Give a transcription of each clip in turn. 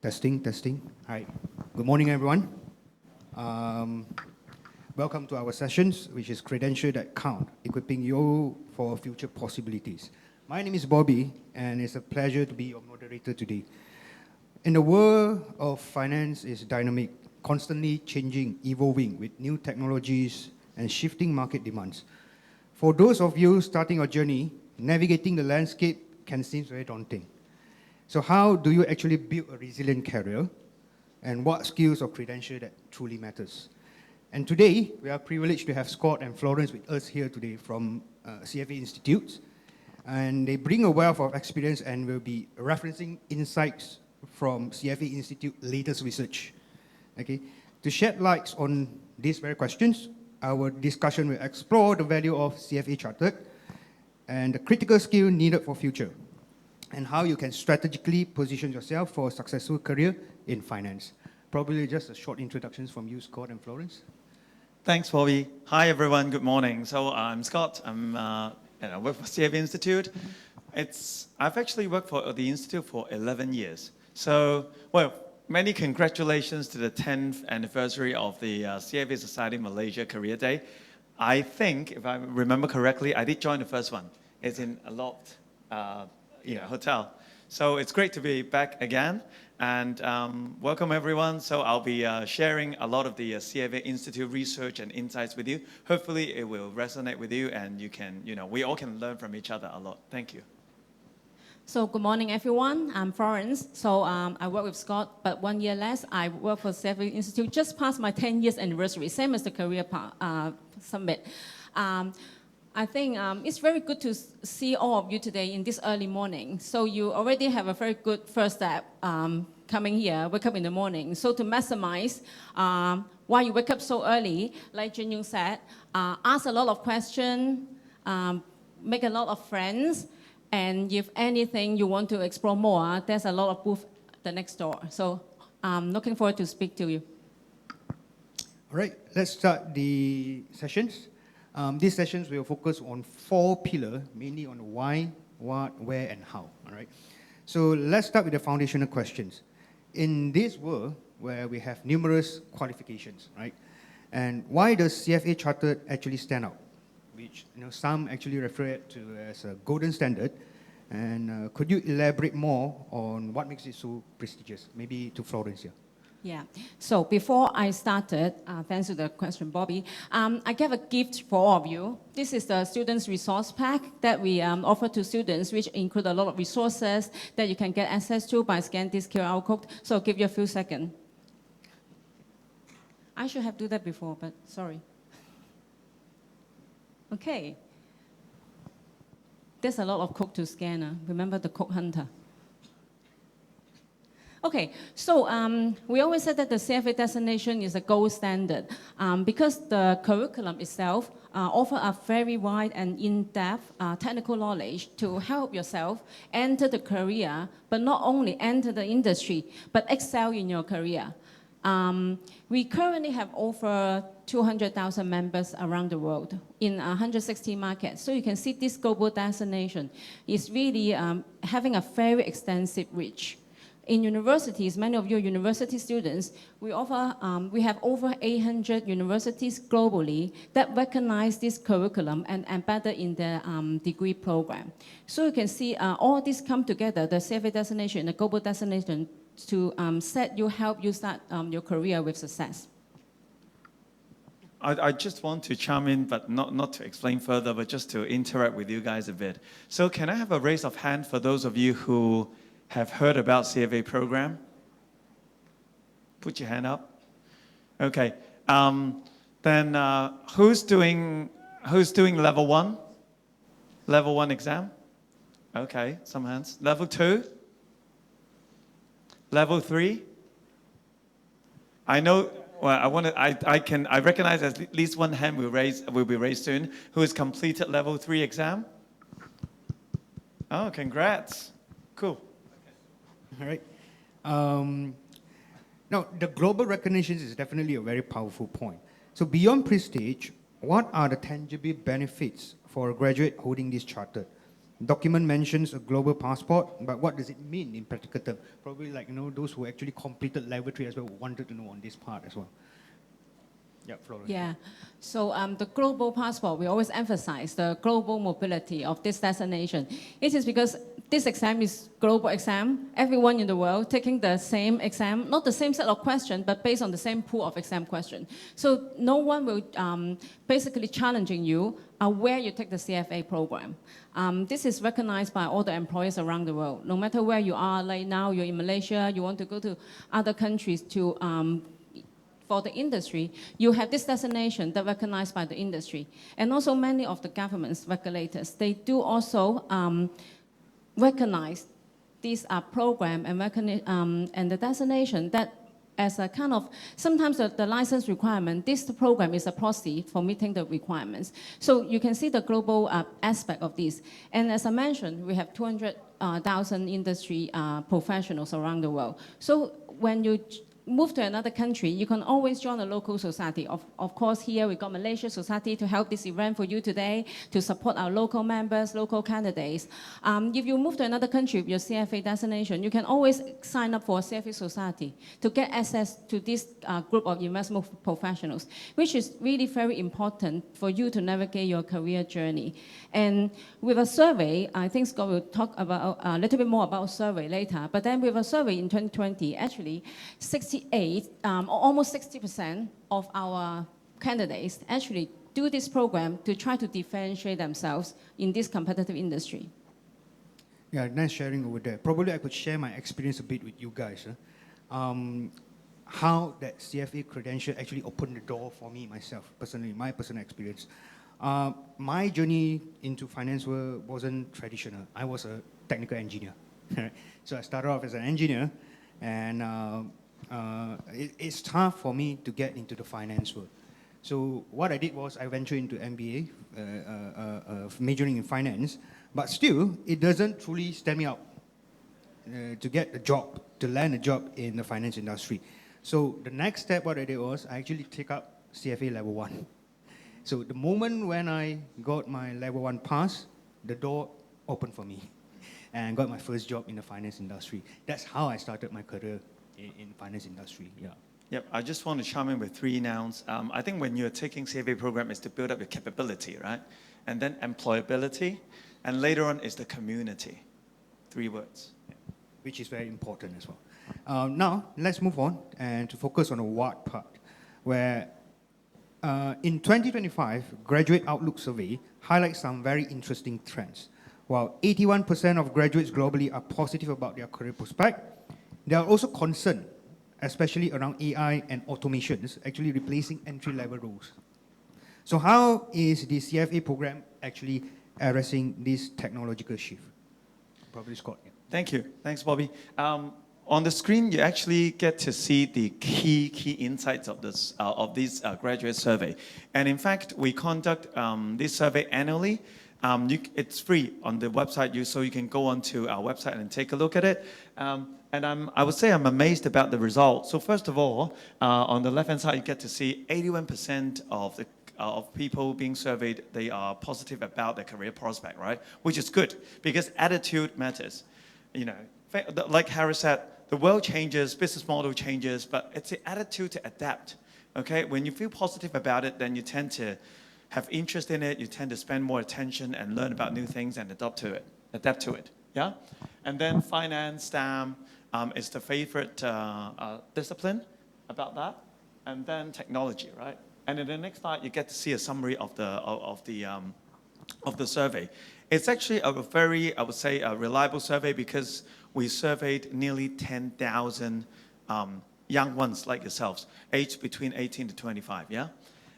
Testing, testing. Hi. Good morning, everyone. Welcome to our sessions, which is Credentials That Count, equipping you for future possibilities. My name is Bobby, and it's a pleasure to be your moderator today. In the world of finance is dynamic, constantly changing, evolving with new technologies and shifting market demands. For those of you starting your journey, navigating the landscape can seem very daunting. So how do you actually build a resilient career? And what skills or credentials that truly matters? And today, we are privileged to have Scott and Florence with us here today from CFA Institute. And they bring a wealth of experience and will be referencing insights from CFA Institute latest research. Okay, to shed light on these very questions, our discussion will explore the value of CFA Chartered and the critical skill needed for future, and how you can strategically position yourself for a successful career in finance. Probably just a short introductions from you, Scott and Florence. Thanks, Bobby. Hi, everyone. Good morning. So I'm Scott. I work for CFA Institute. I've actually worked for the Institute for 11 years. So, well, many congratulations to the 10th anniversary of the CFA Society Malaysia Career Day. I think, if I remember correctly, I did join the first one. It's in a loft hotel. So it's great to be back again. And welcome, everyone. So I'll be sharing a lot of the CFA Institute research and insights with you. Hopefully, it will resonate with you, and you can, we all can learn from each other a lot. Thank you. So good morning, everyone. I'm Florence. So I work with Scott, but 1 year less. I work for CFA Institute, just past my 10 years anniversary, same as the Career Summit. I think it's very good to see all of you today in this early morning. So you already have a very good first step coming here, wake up in the morning. So to maximize why you wake up so early, like Jin Yung said, ask a lot of questions, make a lot of friends, and if anything you want to explore more, there's a lot of booth the next door. So I'm looking forward to speak to you. All right, let's start the sessions. These sessions will focus on 4 pillars, mainly on why, what, where, and how. All right. So let's start with the foundational questions. In this world where we have numerous qualifications, right? And why does CFA Chartered actually stand out? Which some actually refer it to as a golden standard. And could you elaborate more on what makes it so prestigious? Maybe to Florence here. Yeah. So before I started, thanks to the question, Bobby, I gave a gift for all of you. This is the students' resource pack that we offer to students, which include a lot of resources that you can get access to by scanning this QR code. So I'll give you a few seconds. I should have done that before, but sorry. Okay. There's a lot of code to scan. Remember the code hunter. Okay, so we always said that the CFA designation is a gold standard because the curriculum itself offers a very wide and in-depth technical knowledge to help yourself enter the career, but not only enter the industry, but excel in your career. We currently have over 200,000 members around the world in 160 markets. So you can see this global designation is really having a very extensive reach. In universities, many of you university students, we have over 800 universities globally that recognize this curriculum and embed it in their degree program. So you can see all this come together, the CFA designation, the global designation, to help you start your career with success. I just want to chime in, but not to explain further, but just to interact with you guys a bit. So can I have a raise of hand for those of you who have heard about CFA program? Put your hand up. Okay. Then who's doing level 1? Level 1 exam? Okay, some hands. Level 2? Level 3? I know. Well, I recognize at least one hand will be raised soon. Who has completed level 3 exam? Oh, congrats. Cool. All right. Now, the global recognition is definitely a very powerful point. So beyond prestige, what are the tangible benefits for a graduate holding this chartered? Document mentions a global passport, but what does it mean in practical terms? Probably like, those who actually completed level 3 as well wanted to know on this part as well. Yeah, Florence. Yeah. So the global passport, we always emphasize the global mobility of this destination. It is because this exam is global exam. Everyone in the world taking the same exam, not the same set of questions, but based on the same pool of exam questions. So no one will basically challenging you where you take the CFA program. This is recognized by all the employers around the world. No matter where you are, like now you're in Malaysia, you want to go to other countries to for the industry, you have this designation that recognized by the industry. And also many of the governments, regulators, they do also recognize this program and the designation that as a kind of, sometimes the license requirement, this program is a proxy for meeting the requirements. So you can see the global aspect of this. And as I mentioned, we have 200,000 industry professionals around the world. So when you move to another country, you can always join a local society. Of course, here we got Malaysia Society to help this event for you today, to support our local members, local candidates. If you move to another country with your CFA designation, you can always sign up for a CFA society to get access to this group of investment professionals, which is really very important for you to navigate your career journey. And with a survey, I think Scott will talk about a little bit more about survey later, but then with a survey in 2020, actually, almost 60% of our candidates actually do this program to try to differentiate themselves in this competitive industry. Yeah, nice sharing over there. Probably I could share my experience a bit with you guys. How that CFA credential actually opened the door for me myself, personally, my personal experience. My journey into finance world wasn't traditional. I was a technical engineer. So I started off as an engineer, and it's tough for me to get into the finance world. So what I did was I ventured into MBA, majoring in finance, but still, it doesn't truly stand me up to get a job, to land a job in the finance industry. So the next step, what I did was I actually take up CFA level 1. So the moment when I got my level 1 pass, the door opened for me and got my first job in the finance industry. That's how I started my career in finance industry, yeah. Yep, I just want to chime in with 3 nouns. I think when you're taking CFA program, is to build up your capability, right? And then employability, and later on is the community. 3 words. Yeah. Which is very important as well. Now, let's move on and to focus on the what part, where in 2025, Graduate Outlook Survey highlights some very interesting trends. While 81% of graduates globally are positive about their career prospect, they are also concerned, especially around AI and automations, actually replacing entry-level roles. So how is the CFA program actually addressing this technological shift? Probably Scott. Yeah. Thank you. Thanks, Bobby. On the screen, you actually get to see the key insights of this graduate survey. And in fact, we conduct this survey annually. It's free on the website, so you can go onto our website and take a look at it. And I would say I'm amazed about the results. So first of all, on the left-hand side, you get to see 81% of people being surveyed, they are positive about their career prospect, right? Which is good, because attitude matters. Like Harry said, the world changes, business model changes, but it's the attitude to adapt, okay? When you feel positive about it, then you tend to have interest in it, you tend to spend more attention and learn about new things and adapt to it, yeah? And then finance, STEM is the favorite discipline about that, and then technology, right? And in the next slide, you get to see a summary of the survey. It's actually a very, I would say, a reliable survey because we surveyed nearly 10,000 young ones like yourselves, aged between 18 to 25, yeah?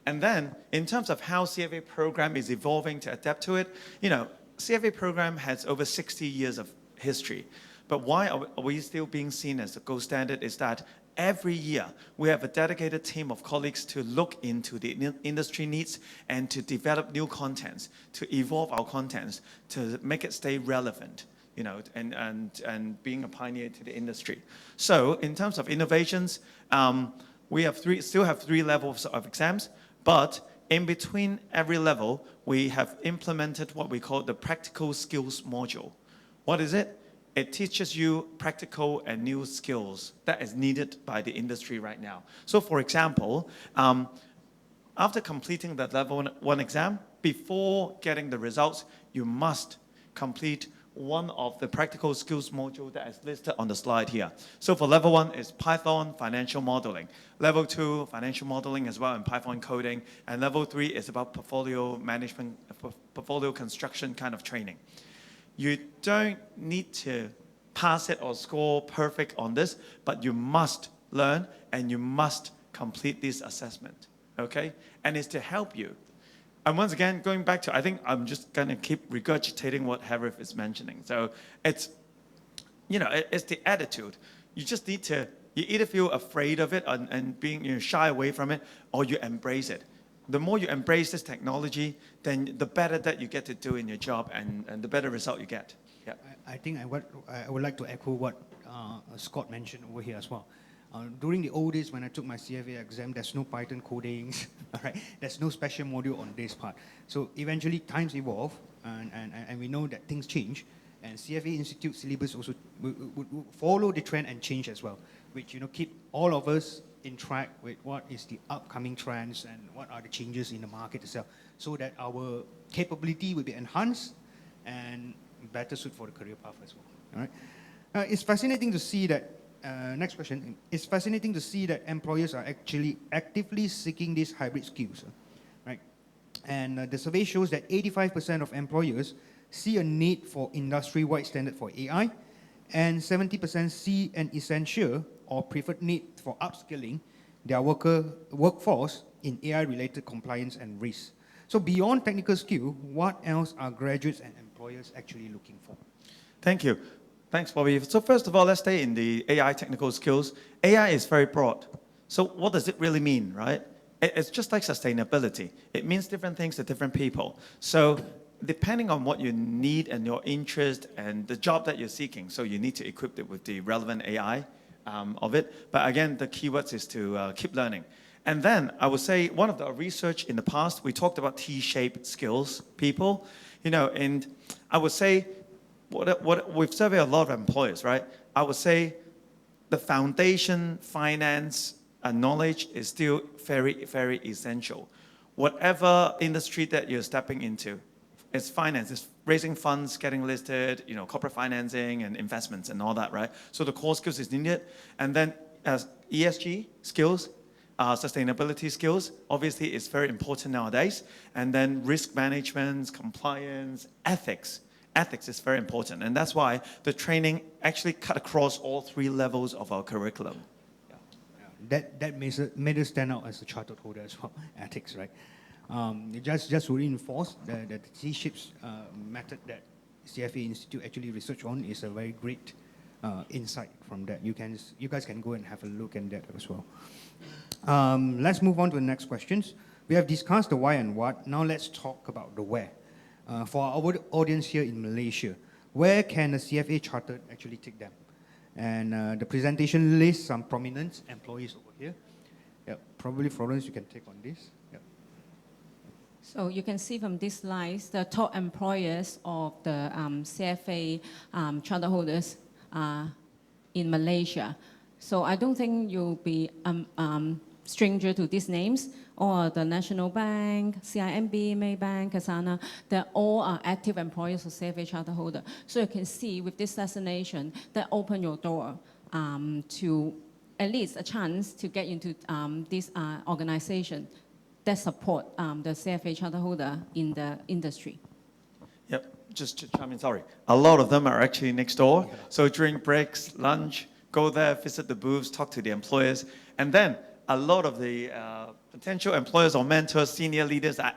And then, in terms of how CFA program is evolving to adapt to it, CFA program has over 60 years of history. But why are we still being seen as the gold standard is that every year we have a dedicated team of colleagues to look into the industry needs and to develop new contents, to evolve our contents, to make it stay relevant, and being a pioneer to the industry. So in terms of innovations, we have still have 3 levels of exams, but in between every level, we have implemented what we call the practical skills module. What is it? It teaches you practical and new skills that is needed by the industry right now. So for example, after completing that level 1 exam, before getting the results, you must complete one of the practical skills module that is listed on the slide here. So for level 1 is Python financial modeling. Level 2, financial modeling as well, and Python coding. And level 3 is about portfolio management, portfolio construction kind of training. You don't need to pass it or score perfect on this, but you must learn and you must complete this assessment, okay? And it's to help you. And once again, going back to, I think I'm just going to keep regurgitating what Harith is mentioning. So it's, it's the attitude. You just need to, you either feel afraid of it and being shy away from it, or you embrace it. The more you embrace this technology, then the better that you get to do in your job and the better result you get. Yeah. I think I would like to echo what Scott mentioned over here as well. During the old days when I took my CFA exam, there's no Python codings, right? There's no special module on this part. So eventually times evolve and we know that things change, and CFA Institute syllabus also would follow the trend and change as well, which keep all of us in track with what is the upcoming trends and what are the changes in the market itself, so that our capability will be enhanced and better suited for the career path as well. All right. It's fascinating to see that. Next question. It's fascinating to see that employers are actually actively seeking these hybrid skills, right? And the survey shows that 85% of employers see a need for industry-wide standard for AI, and 70% see an essential or preferred need for upskilling their workforce in AI-related compliance and risk. So beyond technical skill, what else are graduates and employers actually looking for? Thank you. Thanks, Bobby. So first of all, let's stay in the AI technical skills. AI is very broad. So what does it really mean, right? It's just like sustainability. It means different things to different people. So depending on what you need and your interest and the job that you're seeking, so you need to equip it with the relevant AI of it. But again, the keywords is to keep learning. And then I would say one of the research in the past, we talked about T-shaped skills people, and I would say, we've surveyed a lot of employers, right? I would say the foundation, finance, and knowledge is still very, very essential. Whatever industry that you're stepping into, it's finance, it's raising funds, getting listed, corporate financing and investments and all that, right? So the core skills is needed. And then as ESG skills, sustainability skills, obviously is very important nowadays. And then risk management, compliance, ethics. Ethics is very important, and that's why the training actually cut across all 3 levels of our curriculum. Yeah. That made us stand out as a chartered holder as well, ethics, right? Just to reinforce the T-shapes method that CFA Institute actually research on is a very great insight from that. You guys can go and have a look at that as well. Let's move on to the next questions. We have discussed the why and what. Now let's talk about the where. For our audience here in Malaysia, where can a CFA Chartered actually take them? And the presentation lists some prominent employees over here. Yeah, probably Florence, you can take on this. Yeah. So you can see from these slides the top employers of the CFA charter holders in Malaysia. So I don't think you'll be stranger to these names, or the National Bank, CIMB, Maybank, Kasana, they all are active employers of CFA charter holder. So you can see with this designation, that open your door to at least a chance to get into this organization that support the CFA charter holder in the industry. Yep, just to chime in, sorry. A lot of them are actually next door. Yeah. So during breaks, lunch, go there, visit the booths, talk to the employers, and then a lot of the potential employers or mentors, senior leaders are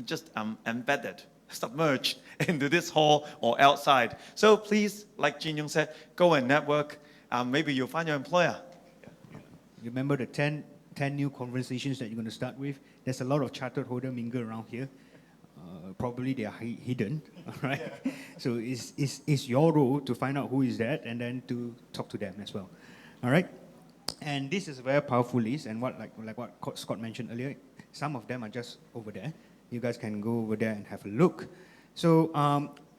just embedded, submerged into this hall or outside. So please, like Jin Yong said, go and network. Maybe you'll find your employer. Yeah. Remember the 10 new conversations that you're going to start with? There's a lot of chartered holder mingle around here. Probably they are hidden, right? Yeah. So it's your role to find out who is that and then to talk to them as well. All right? And this is a very powerful list, and like what Scott mentioned earlier, Some of them are just over there. You guys can go over there and have a look. So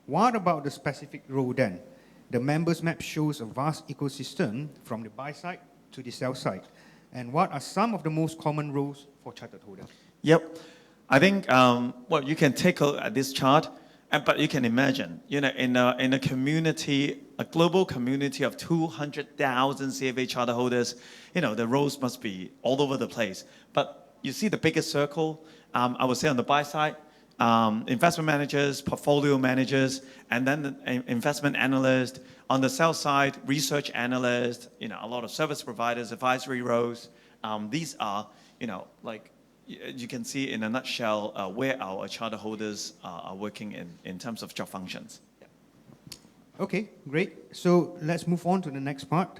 what about the specific role then? The members map shows a vast ecosystem from the buy side to the sell side. And what are some of the most common roles for chartered holders? Yep. I think, well, you can take a look at this chart, but you can imagine, in a community, a global community of 200,000 CFA charter holders, the roles must be all over the place. But you see the biggest circle, I would say on the buy side, investment managers, portfolio managers, and then the investment analyst. On the sell side, research analyst, a lot of service providers, advisory roles. These are, like you can see in a nutshell where our charter holders are working in terms of job functions. Yeah. Okay, great. So let's move on to the next part.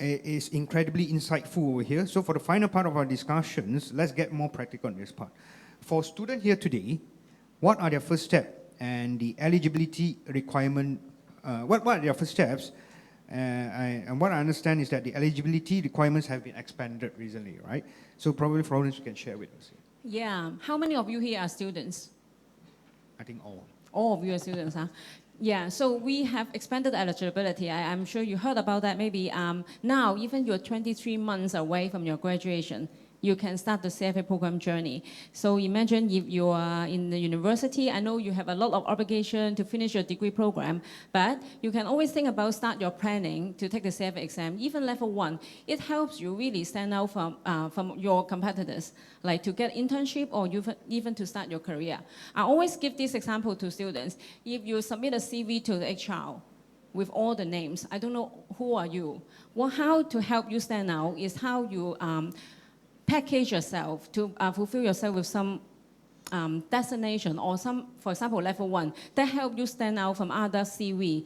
It is incredibly insightful over here. So for the final part of our discussions, let's get more practical on this part. For students here today, what are their first steps and the eligibility requirement? What are their first steps? And what I understand is that the eligibility requirements have been expanded recently, right? So probably Florence, you can share with us. Yeah. How many of you here are students? I think all. All of you are students, huh? Yeah, so we have expanded eligibility. I'm sure you heard about that. Maybe now, even you're 23 months away from your graduation, you can start the CFA program journey. So imagine if you are in the university, I know you have a lot of obligation to finish your degree program, but you can always think about start your planning to take the CFA exam, even level 1. It helps you really stand out from your competitors, like to get internship or even to start your career. I always give this example to students. If you submit a CV to the HR, with all the names, I don't know who are you. Well, how to help you stand out is how you package yourself to fulfill yourself with some designation or some, for example, level 1, that help you stand out from other CV,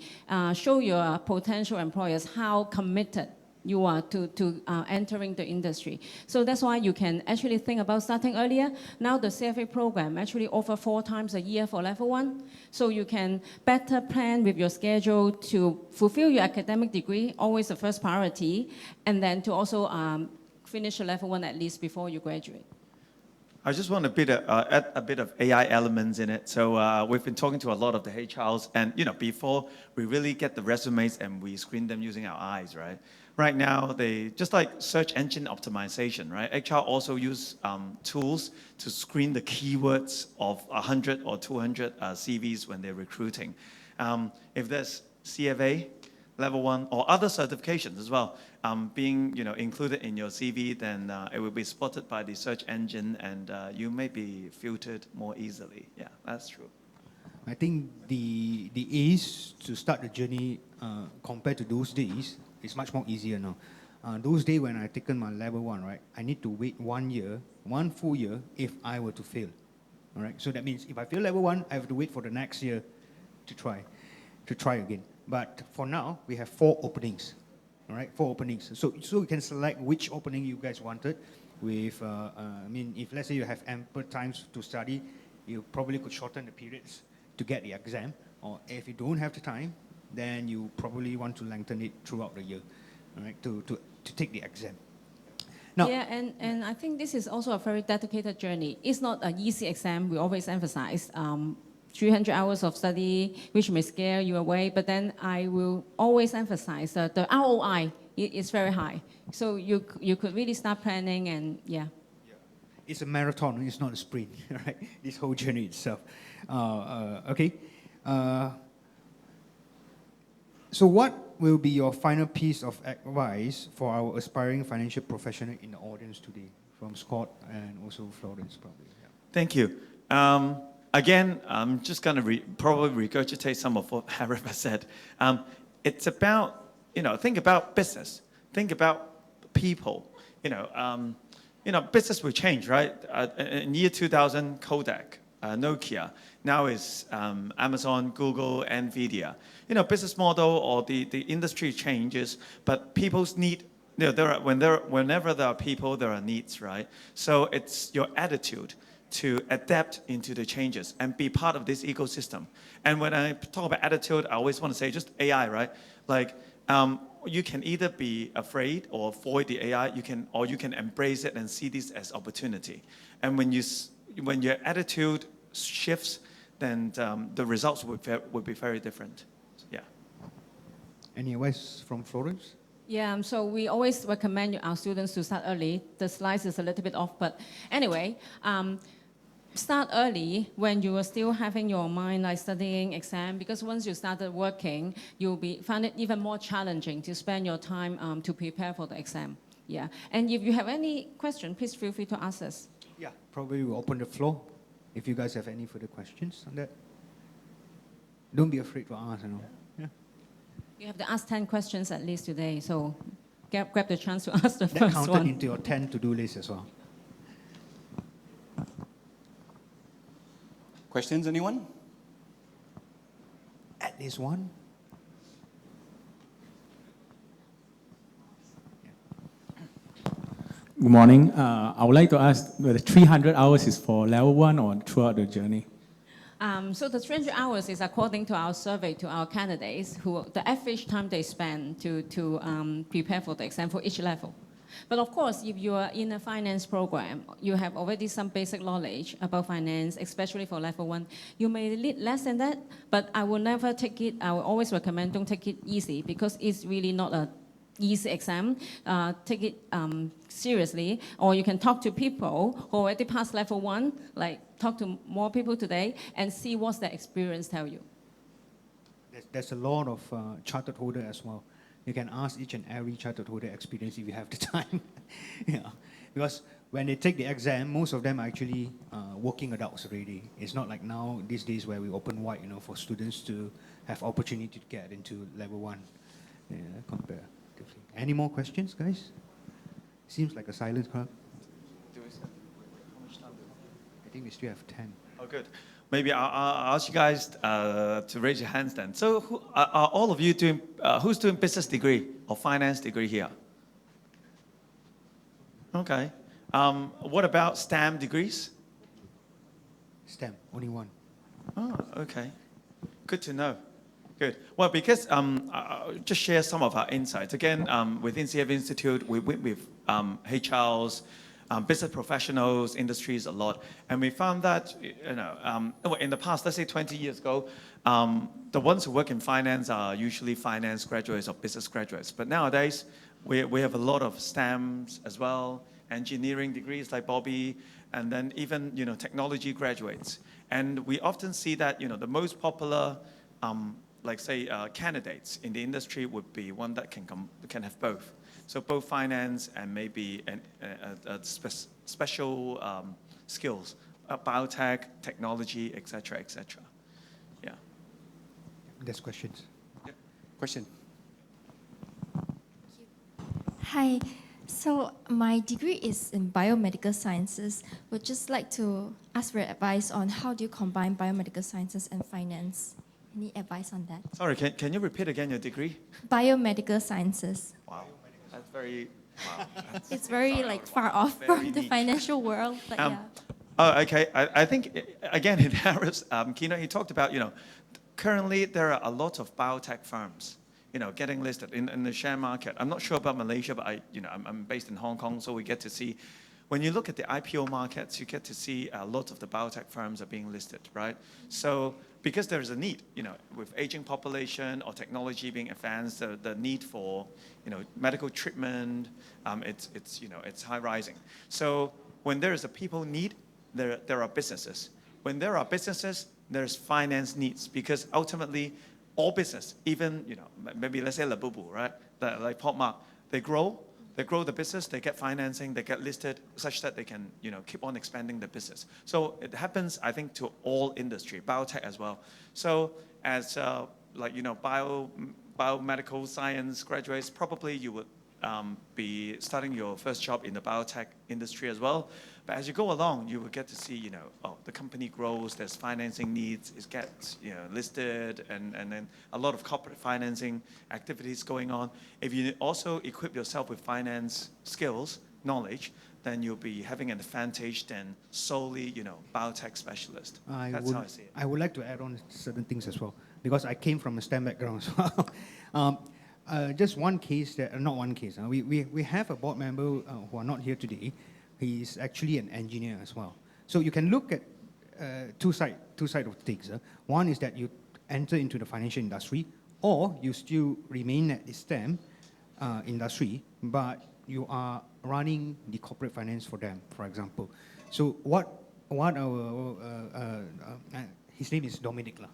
show your potential employers how committed you are to entering the industry. So that's why you can actually think about starting earlier. Now the CFA program actually offer 4 times a year for level 1. So you can better plan with your schedule to fulfill your academic degree, always the first priority, and then to also finish a level 1 at least before you graduate. I just want add a bit of AI elements in it. So we've been talking to a lot of the HRs, and before we really get the resumes and we screen them using our eyes, right? Right now, they just like search engine optimization, right? HR also use tools to screen the keywords of 100 or 200 CVs when they're recruiting. If there's CFA, level 1, or other certifications as well, being included in your CV, then it will be spotted by the search engine, and you may be filtered more easily. Yeah, that's true. I think the ease to start the journey compared to those days is much more easier now. Those days when I taken my level 1, right, I need to wait 1 year, 1 full year, if I were to fail. All right, so that means if I fail level 1, I have to wait for the next year to try again. But for now, we have 4 openings. All right, 4 openings. So you can select which opening you guys wanted. With, if let's say you have ample times to study, you probably could shorten the periods to get the exam. Or if you don't have the time, then you probably want to lengthen it throughout the year, all right, to take the exam. Now, yeah, and I think this is also a very dedicated journey. It's not an easy exam. We always emphasize 300 hours of study, which may scare you away, but then I will always emphasize that the ROI is very high. So you could really start planning and, yeah. It's a marathon, it's not a sprint, right? This whole journey itself. Okay. So what will be your final piece of advice for our aspiring financial professional in the audience today, from Scott and also Florence, probably? Yeah. Thank you. Again, I'm just going to probably regurgitate some of what Harry has said. It's about, think about business. Think about people. Business will change, right? In year 2000, Kodak, Nokia. Now is Amazon, Google, NVIDIA. Business model or the industry changes, but people's need, whenever there are people, there are needs, right? So it's your attitude to adapt into the changes and be part of this ecosystem. And when I talk about attitude, I always want to say just AI, right? Like you can either be afraid or avoid the AI, or you can embrace it and see this as opportunity. And when your attitude shifts, then the results would be very different. Yeah. Any advice from Florence? Yeah, so we always recommend our students to start early. The slides is a little bit off, but anyway, start early when you are still having your mind like studying exam, because once you started working, find it even more challenging to spend your time to prepare for the exam. Yeah, and if you have any question, please feel free to ask us. Yeah, probably we'll open the floor if you guys have any further questions on that. Don't be afraid to ask, Yeah. You have to ask 10 questions at least today, so grab the chance to ask the That first counted one. into your 10 to-do list as well. Questions, anyone? At least one. Good morning. I would like to ask whether 300 hours is for level 1 or throughout the journey? So the 300 hours is according to our survey to our candidates, the average time they spend to prepare for the exam for each level. But of course, if you are in a finance program, you have already some basic knowledge about finance, especially for level 1. You may need less than that, but I will never take it, I will always recommend don't take it easy, because it's really not a easy exam. Take it seriously, or you can talk to people who already passed level 1, like talk to more people today and see what's their experience tell you. There's a lot of chartered holder as well. You can ask each and every chartered holder experience if you have the time. Yeah, because when they take the exam, most of them are actually working adults already. It's not like now these days where we open wide, for students to have opportunity to get into level 1. Yeah, comparatively. Any more questions, guys? Seems like a silent crowd. I think we still have 10. Oh, good. Maybe I'll ask you guys to raise your hands then. So are all of you doing, who's doing business degree or finance degree here? Okay. What about STEM degrees? STEM, only one. Oh, okay. Good to know. Good. Well, because I'll just share some of our insights. Again, within CFA Institute, we work with HRs, business professionals, industries a lot, and we found that in the past, let's say 20 years ago, the ones who work in finance are usually finance graduates or business graduates. But nowadays, we have a lot of STEMs as well, engineering degrees like Bobby, and then even technology graduates. And we often see that the most popular candidates in the industry would be one that can have both. So both finance and maybe special skills, biotech, technology, etc., etc. Yeah. There's questions. Yeah. Question. Hi. So my degree is in biomedical sciences. Would just like to ask for advice on how do you combine biomedical sciences and finance? Any advice on that? Sorry, can you repeat again your degree? Biomedical sciences. Wow, that's very. Wow, It's very far off Very from the niche. financial world, but yeah. Oh, okay. I think, again, in Harris' keynote, he talked about, currently there are a lot of biotech firms, getting listed in the share market. I'm not sure about Malaysia, but I'm based in Hong Kong, so we get to see, when you look at the IPO markets, you get to see a lot of the biotech firms are being listed, right? So because there is a need, with aging population or technology being advanced, the need for, medical treatment, it's high rising. So when there is a people need, there are businesses. When there are businesses, there's finance needs, because ultimately all business, even, maybe let's say Labubu, right? Like Popmark, they grow the business, they get financing, they get listed such that they can, keep on expanding the business. So it happens, I think, to all industry, biotech as well. So as biomedical science graduates, probably you would be starting your first job in the biotech industry as well. But as you go along, you will get to see, the company grows, there's financing needs, it gets, listed, and then a lot of corporate financing activities going on. If you also equip yourself with finance skills, knowledge, then you'll be having an advantage than solely, biotech specialist. That's how I see it. I would like to add on certain things as well, because I came from a STEM background as well. Just one case, not one case. We have a board member who are not here today. He is actually an engineer as well. So you can look at two sides of things. One is that you enter into the financial industry, or you still remain at the STEM industry, but you are running the corporate finance for them, for example. So what our his name is Dominic lah.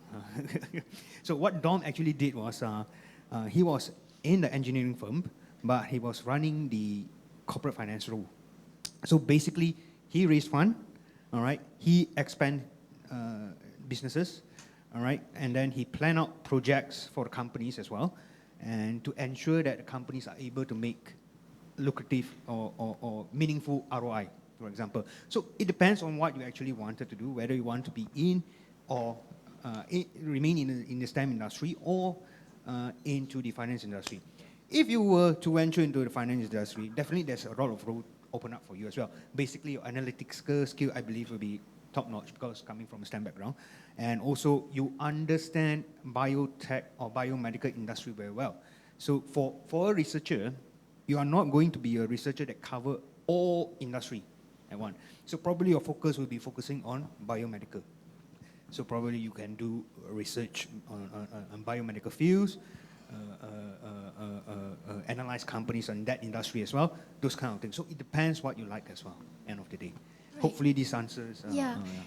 So what Dom actually did was he was in the engineering firm, but he was running the corporate finance role. So basically, he raised fund, all right. He expand businesses, all right, and then he plan out projects for the companies as well, and to ensure that the companies are able to make lucrative or meaningful ROI, for example. So it depends on what you actually wanted to do, whether you want to be in or remain in the STEM industry or into the finance industry. If you were to venture into the finance industry, definitely there's a lot of road open up for you as well. Basically, your analytics skill, I believe, will be top-notch because coming from a STEM background. And also, you understand biotech or biomedical industry very well. So for a researcher, you are not going to be a researcher that cover all industry at once. So probably your focus will be focusing on biomedical. So probably you can do research on biomedical fields, analyze companies in that industry as well, those kind of things. So it depends what you like as well, end of the day. Right. Hopefully this answers.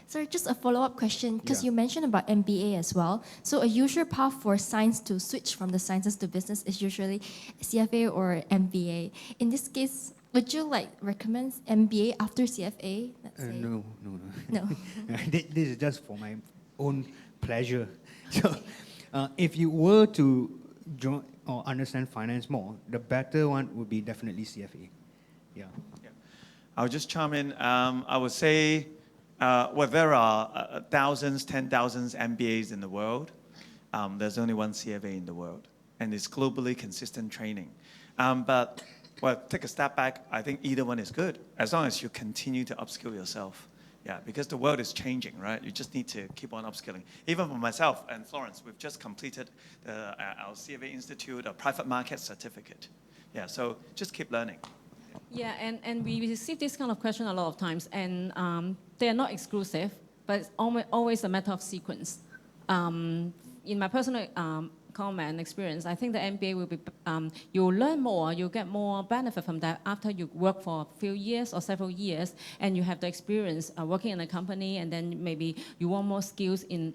So just a follow-up question, because Yeah. you mentioned about MBA as well. So a usual path for science to switch from the sciences to business is usually CFA or MBA. In this case, would you recommend MBA after CFA? Let's say? No. No. This is just for my own pleasure. So if you were to join or understand finance more, the better one would be definitely CFA. Yeah. I'll just chime in. I would say, there are thousands, 10,000 MBAs in the world. There's only one CFA in the world, and it's globally consistent training. But take a step back. I think either one is good, as long as you continue to upskill yourself. Yeah, because the world is changing, right? You just need to keep on upskilling. Even for myself and Florence, we've just completed our CFA Institute, our private market certificate. Yeah, so just keep learning. Yeah, and we receive this kind of question a lot of times, and they are not exclusive, but it's always a matter of sequence. In my personal comment experience, I think the MBA will be, you'll learn more, you'll get more benefit from that after you work for a few years or several years, and you have the experience working in a company, and then maybe you want more skills in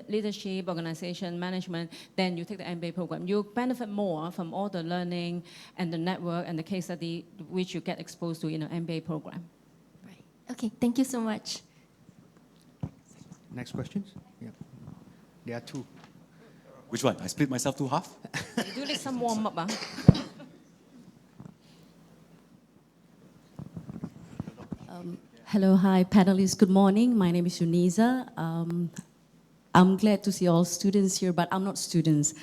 leadership, organization, management, then you take the MBA program. You'll benefit more from all the learning and the network and the case study which you get exposed to in an MBA program. Right. Okay, thank you so much. Next questions? Yeah. There are two. Which one? I split myself to half? You do need some warm up. Hello, hi, panelists. Good morning. My name is Yuniza. I'm glad to see all students here, but I'm not students.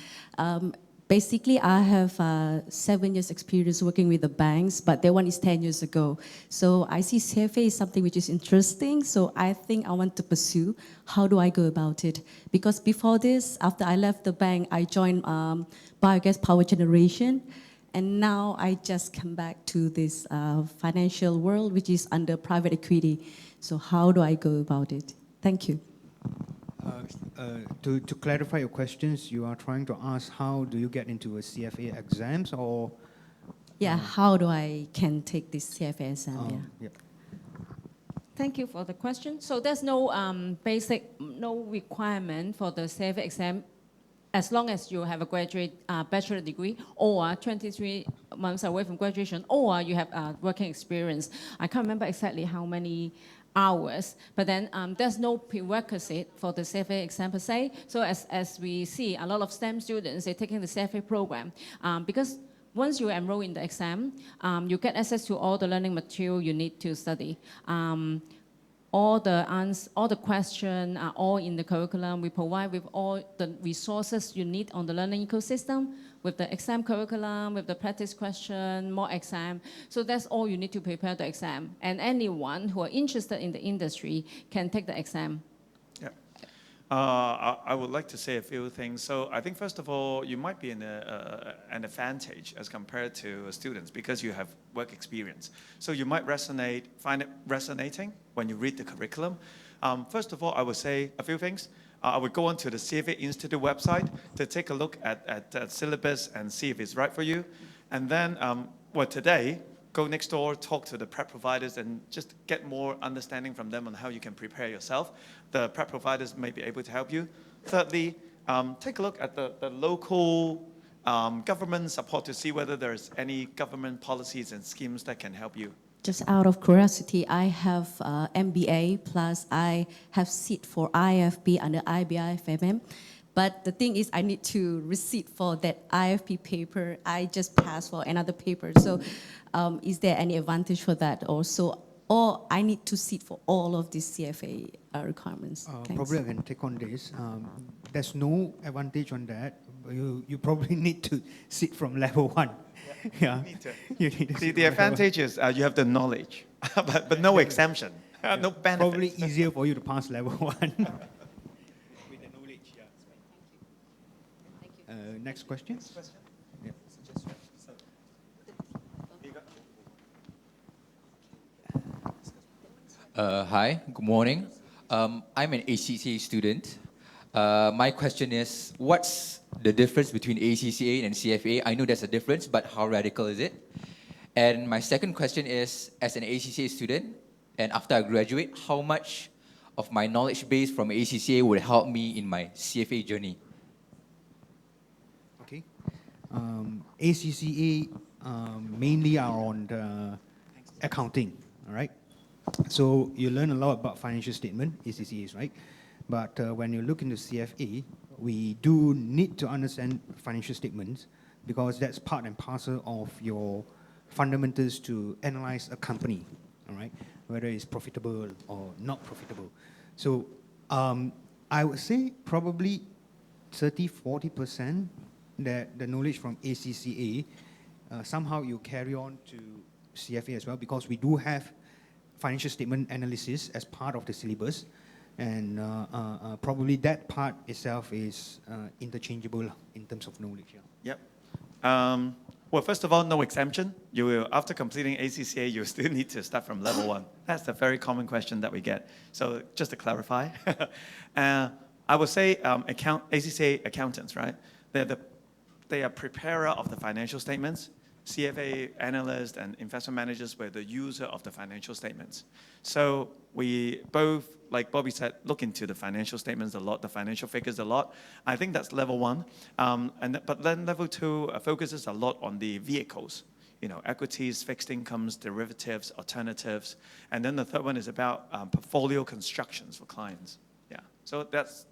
Basically, I have 7 years experience working with the banks, but that one is 10 years ago. So I see CFA is something which is interesting, so I think I want to pursue. How do I go about it? Because before this, after I left the bank, I joined biogas power generation, and now I just come back to this financial world, which is under private equity. So how do I go about it? Thank you. To clarify your questions, you are trying to ask how do you get into a CFA exams or? Yeah, how do I can take this CFA exam? Yeah. Thank you for the question. So there's no no requirement for the CFA exam as long as you have a bachelor degree or 23 months away from graduation or you have working experience. I can't remember exactly how many hours, but then there's no prerequisite for the CFA exam per se. So as we see, a lot of STEM students, they're taking the CFA program because once you enroll in the exam, you get access to all the learning material you need to study. All the questions are all in the curriculum. We provide with all the resources you need on the learning ecosystem, with the exam curriculum, with the practice question, mock exam. So that's all you need to prepare the exam. And anyone who are interested in the industry can take the exam. Yeah. I would like to say a few things. So I think first of all, you might be in an advantage as compared to students because you have work experience. So you might find it resonating when you read the curriculum. First of all, I would say a few things. I would go onto the CFA Institute website to take a look at syllabus and see if it's right for you. And then, today, go next door, talk to the prep providers, and just get more understanding from them on how you can prepare yourself. The prep providers may be able to help you. Thirdly, take a look at the local government support to see whether there's any government policies and schemes that can help you. Just out of curiosity, I have MBA plus I have seat for IFP under IBIFMM. But the thing is, I need to receipt for that IFP paper. I just passed for another paper. So is there any advantage for that also? Or I need to sit for all of these CFA requirements? Probably I can take on this. There's no advantage on that. You probably need to sit from level 1. Yeah. You need to See, sit the from level advantage is you have the knowledge, but no exemption, no benefit. Probably easier for you to pass level 1. With the knowledge, yeah. Next question? Yeah. Hi, good morning. I'm an ACCA student. My question is, what's the difference between ACCA and CFA? I know there's a difference, but how radical is it? And my second question is, as an ACCA student, and after I graduate, how much of my knowledge base from ACCA would help me in my CFA journey? Okay. ACCA mainly are on the accounting, all right? So you learn a lot about financial statement, ACCAs, right? But when you look into CFA, we do need to understand financial statements because that's part and parcel of your fundamentals to analyze a company, all right? Whether it's profitable or not profitable. So I would say probably 30-40% that the knowledge from ACCA, somehow you carry on to CFA as well because we do have financial statement analysis as part of the syllabus. And probably that part itself is interchangeable in terms of knowledge. Yeah. Yep. Well, first of all, no exemption. You will, after completing ACCA, you still need to start from level 1. That's a very common question that we get. So just to clarify, I would say ACCA accountants, right? They are preparer of the financial statements. CFA analysts and investment managers were the user of the financial statements. So we both, like Bobby said, look into the financial statements a lot, the financial figures a lot. I think that's level 1. But then level 2 focuses a lot on the vehicles, equities, fixed incomes, derivatives, alternatives. And then the third one is about portfolio constructions for clients. Yeah. So that's,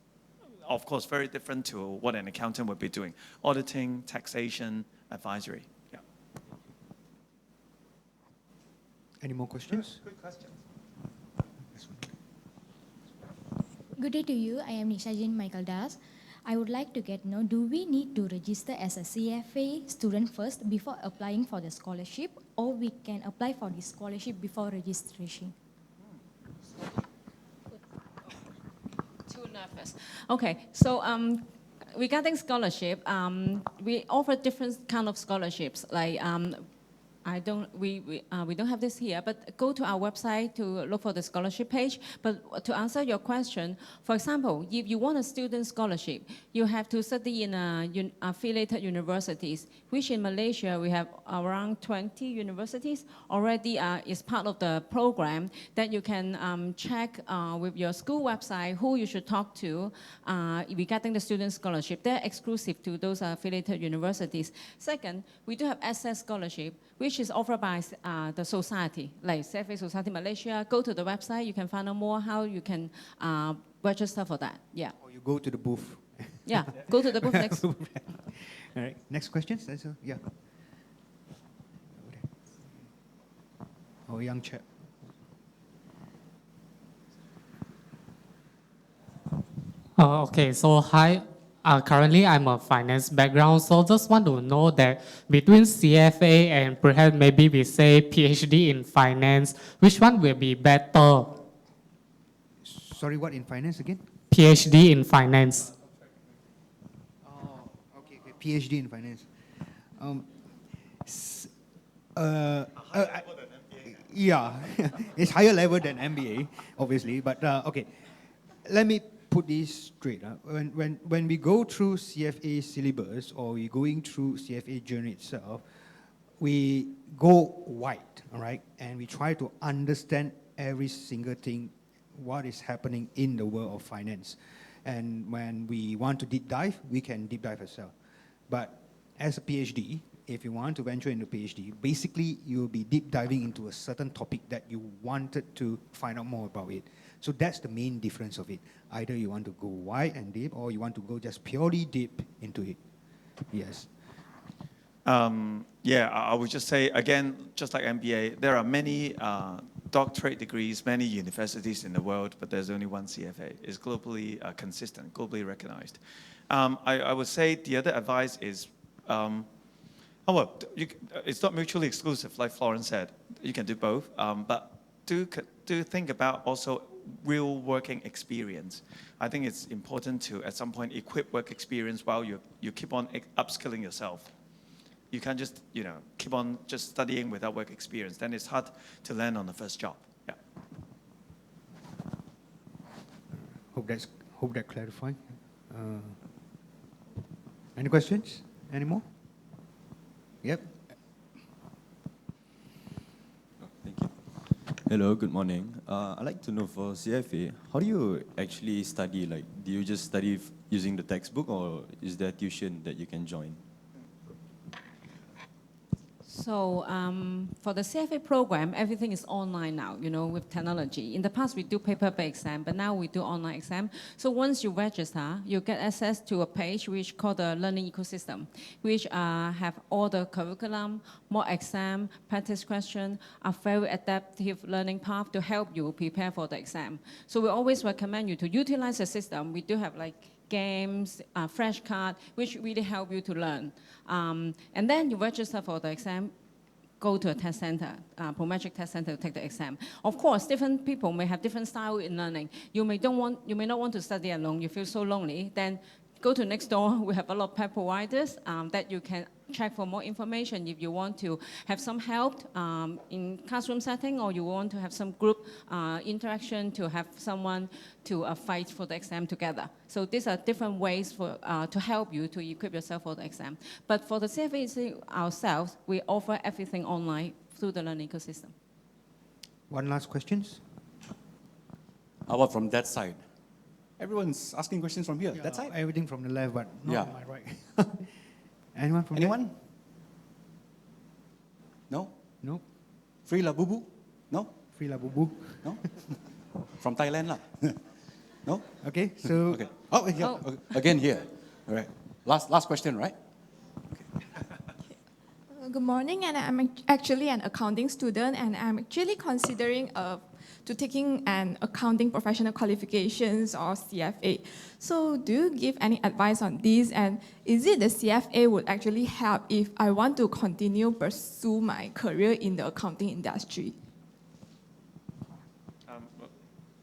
of course, very different to what an accountant would be doing. Auditing, taxation, advisory. Any more questions? Good questions. Good day to you. I am Nisha Jane Michael Das. I would like to get know, do we need to register as a CFA student first before applying for the scholarship, or we can apply for the scholarship before registration? Too nervous. Okay, so regarding scholarship, we offer different kind of scholarships. Like we don't have this here, but go to our website to look for the scholarship page. But to answer your question, for example, if you want a student scholarship, you have to study in affiliated universities, which in Malaysia we have around 20 universities already is part of the program that you can check with your school website who you should talk to regarding the student scholarship. They're exclusive to those affiliated universities. Second, we do have access scholarship, which is offered by the society, like CFA Society Malaysia. Go to the website, you can find out more how you can register for that. Yeah. Or you go to the booth. Yeah, go to the booth next. All right, next question. Yeah. Oh, young chap. Okay, so hi. Currently, I'm a finance background, so just want to know that between CFA and perhaps maybe we say PhD in finance, which one will be better? Sorry, what in finance again? PhD in finance. Oh, okay, PhD in finance. Yeah, it's higher level than MBA, obviously. But okay, let me put this straight. When we go through CFA syllabus or we're going through CFA journey itself, we go wide, all right, and we try to understand every single thing, what is happening in the world of finance. And when we want to deep dive, we can deep dive ourselves. But as a PhD, if you want to venture into PhD, basically you'll be deep diving into a certain topic that you wanted to find out more about it. So that's the main difference of it. Either you want to go wide and deep, or you want to go just purely deep into it. Yes. Yeah, I would just say, again, just like MBA, there are many doctorate degrees, many universities in the world, but there's only one CFA. It's globally consistent, globally recognized. I would say the other advice is, it's not mutually exclusive, like Florence said. You can do both, but do think about also real working experience. I think it's important to, at some point, equip work experience while you keep on upskilling yourself. You can't just, keep on just studying without work experience. Then it's hard to land on the first job. Yeah. Hope that clarifies. Any questions? Any more? Yep. Thank you. Hello, good morning. I'd like to know for CFA, how do you actually study? Like, do you just study using the textbook, or is there tuition that you can join? So for the CFA program, everything is online now, with technology. In the past, we do paper-based exam, but now we do online exam. So once you register, you get access to a page which called the learning ecosystem, which have all the curriculum, mock exam, practice question, a very adaptive learning path to help you prepare for the exam. So we always recommend you to utilize the system. We do have games, flashcard, which really help you to learn. And then you register for the exam, go to a test center, prometric test center to take the exam. Of course, different people may have different style in learning. You may not want to study alone. You feel so lonely. Then go to next door. We have a lot of pet providers that you can check for more information if you want to have some help in classroom setting, or you want to have some group interaction to have someone to fight for the exam together. So these are different ways to help you to equip yourself for the exam. But for the CFA ourselves, we offer everything online through the learning ecosystem. One last questions? How about from that side? Everyone's asking questions from here. Yeah, that side? Everything from the left, but not on my right. Anyone from Anyone? there? No? No. Free la bubu? No? Free la bubu? No? From Thailand lah? No? Okay, so... Okay. Oh, yeah. Oh. Again here. All right. Last question, right? Good morning, and I'm actually an accounting student, and I'm actually considering to taking an accounting professional qualifications or CFA. So do you give any advice on this? And is it the CFA would actually help if I want to continue pursue my career in the accounting industry?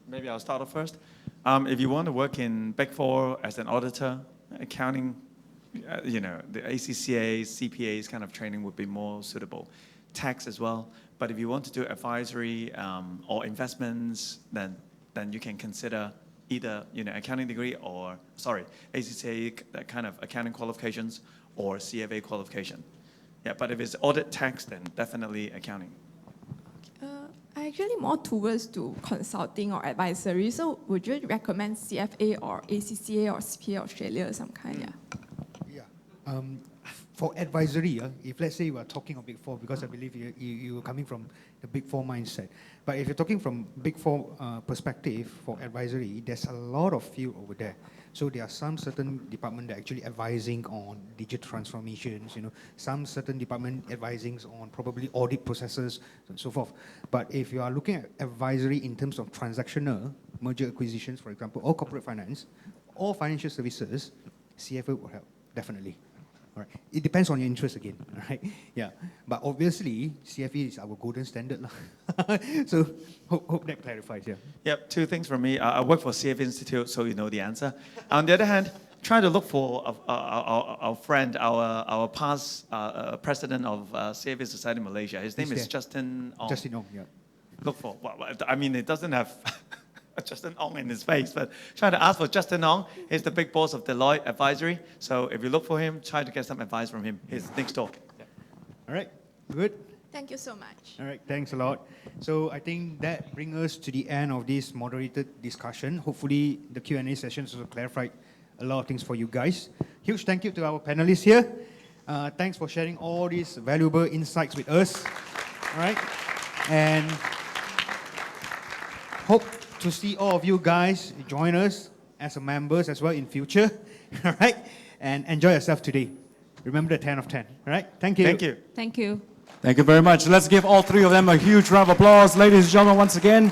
Maybe I'll start off first. If you want to work in Big Four as an auditor, accounting, the ACCA, CPA's kind of training would be more suitable. Tax as well. But if you want to do advisory or investments, then you can consider either accounting degree or ACCA, that kind of accounting qualifications, or CFA qualification. Yeah, but if it's audit tax, then definitely accounting. I actually more towards to consulting or advisory. So would you recommend CFA or ACCA or CPA Australia or some kind? Yeah. For advisory, if let's say you are talking of Big Four, because I believe you're coming from the Big Four mindset, but if you're talking from Big Four perspective for advisory, there's a lot of field over there. So there are some certain department that are actually advising on digital transformations, some certain department advising on probably audit processes and so forth. But if you are looking at advisory in terms of transactional merger acquisitions, for example, or corporate finance, or financial services, CFA will help, definitely. All right. It depends on your interest again, all right? Yeah, but obviously, CFA is our golden standard. So hope that clarifies, yeah. Yep, two things from me. I work for CFA Institute, so you know the answer. On the other hand, trying to look for our friend, our past president of CFA Society Malaysia. His name is Justin Ong. Justin Ong, yeah. Look for, well, I mean, it doesn't have Justin Ong in his face, but try to ask for Justin Ong. He's the big boss of Deloitte Advisory. So if you look for him, try to get some advice from him. He's next door. Yeah. All right, good. Thank you so much. All right, thanks a lot. So I think that brings us to the end of this moderated discussion. Hopefully the Q&A sessions will clarify a lot of things for you guys. Huge thank you to our panelists here. Thanks for sharing all these valuable insights with us. All right, and hope to see all of you guys join us as members as well in future. All right, and enjoy yourself today. Remember the 10 of 10. All right, thank you. Thank you. Thank you. Thank you very much. Let's give all three of them a huge round of applause. Ladies and gentlemen, once again,